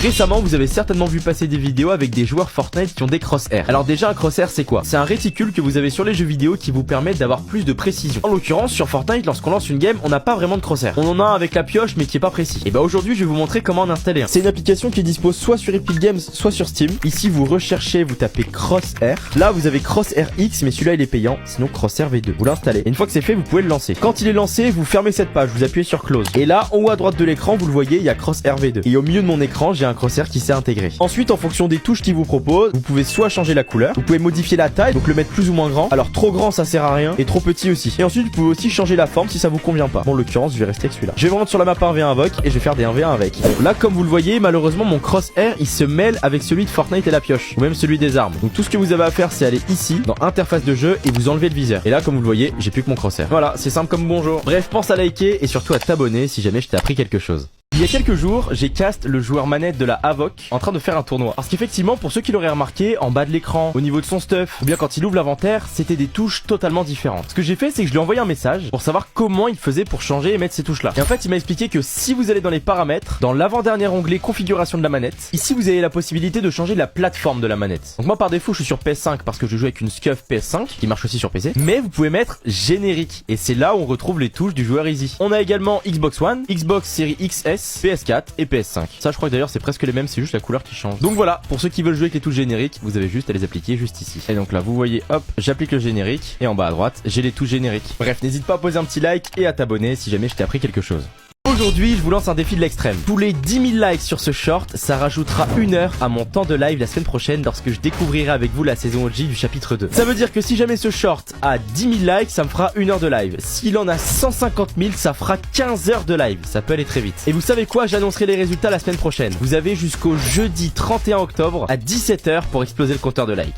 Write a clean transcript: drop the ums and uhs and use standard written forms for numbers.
Récemment, vous avez certainement vu passer des vidéos avec des joueurs Fortnite qui ont des crosshairs. Alors déjà, un crosshair c'est quoi? C'est un réticule que vous avez sur les jeux vidéo qui vous permet d'avoir plus de précision. En l'occurrence, sur Fortnite, lorsqu'on lance une game, on n'a pas vraiment de crosshair. On en a un avec la pioche mais qui est pas précis. Et bah aujourd'hui, je vais vous montrer comment en installer un. C'est une application qui dispose soit sur Epic Games, soit sur Steam. Ici, vous recherchez, vous tapez Crosshair. Là, vous avez Crosshair X, mais celui-là il est payant, sinon Crosshair V2. Vous l'installez. Et une fois que c'est fait, vous pouvez le lancer. Quand il est lancé, vous fermez cette page, vous appuyez sur Close. Et là, en haut à droite de l'écran, vous le voyez, il y a Crosshair V2. Et au milieu de mon écran, j'ai un crosshair qui s'est intégré. Ensuite, en fonction des touches qu'il vous propose, vous pouvez soit changer la couleur, vous pouvez modifier la taille, donc le mettre plus ou moins grand. Alors trop grand ça sert à rien, et trop petit aussi. Et ensuite, vous pouvez aussi changer la forme si ça vous convient pas. Bon, en l'occurrence, je vais rester avec celui-là. Je vais me rendre sur la map 1v1 invoque et je vais faire des 1v1 avec. Bon, là, comme vous le voyez, malheureusement, mon crosshair il se mêle avec celui de Fortnite et la pioche, ou même celui des armes. Donc tout ce que vous avez à faire, c'est aller ici dans interface de jeu et vous enlevez le viseur. Et là, comme vous le voyez, j'ai plus que mon crosshair. Voilà, c'est simple comme bonjour. Bref, pense à liker et surtout à t'abonner si jamais je t'ai appris quelque chose. Il y a quelques jours, j'ai cast le joueur manette de la Havoc en train de faire un tournoi. Parce qu'effectivement, pour ceux qui l'auraient remarqué, en bas de l'écran, au niveau de son stuff, ou bien quand il ouvre l'inventaire, c'était des touches totalement différentes. Ce que j'ai fait, c'est que je lui ai envoyé un message pour savoir comment il faisait pour changer et mettre ces touches là. Et en fait, il m'a expliqué que si vous allez dans les paramètres, dans l'avant-dernier onglet configuration de la manette, ici vous avez la possibilité de changer la plateforme de la manette. Donc moi par défaut, je suis sur PS5 parce que je joue avec une SCUF PS5 qui marche aussi sur PC. Mais vous pouvez mettre générique et c'est là où on retrouve les touches du joueur Easy. On a également Xbox One, Xbox Series XS, PS4 et PS5. Ça je crois que d'ailleurs c'est presque les mêmes, c'est juste la couleur qui change. Donc voilà, pour ceux qui veulent jouer avec les touches génériques, vous avez juste à les appliquer juste ici. Et donc là vous voyez, hop, j'applique le générique et en bas à droite, j'ai les touches génériques. Bref, n'hésite pas à poser un petit like et à t'abonner si jamais je t'ai appris quelque chose. Aujourd'hui, je vous lance un défi de l'extrême. Tous les 10 000 likes sur ce short, ça rajoutera 1 heure à mon temps de live la semaine prochaine lorsque je découvrirai avec vous la saison OG du chapitre 2. Ça veut dire que si jamais ce short a 10 000 likes, ça me fera 1 heure de live. S'il en a 150 000, ça fera 15 heures de live. Ça peut aller très vite. Et vous savez quoi? J'annoncerai les résultats la semaine prochaine. Vous avez jusqu'au jeudi 31 octobre à 17 h pour exploser le compteur de likes.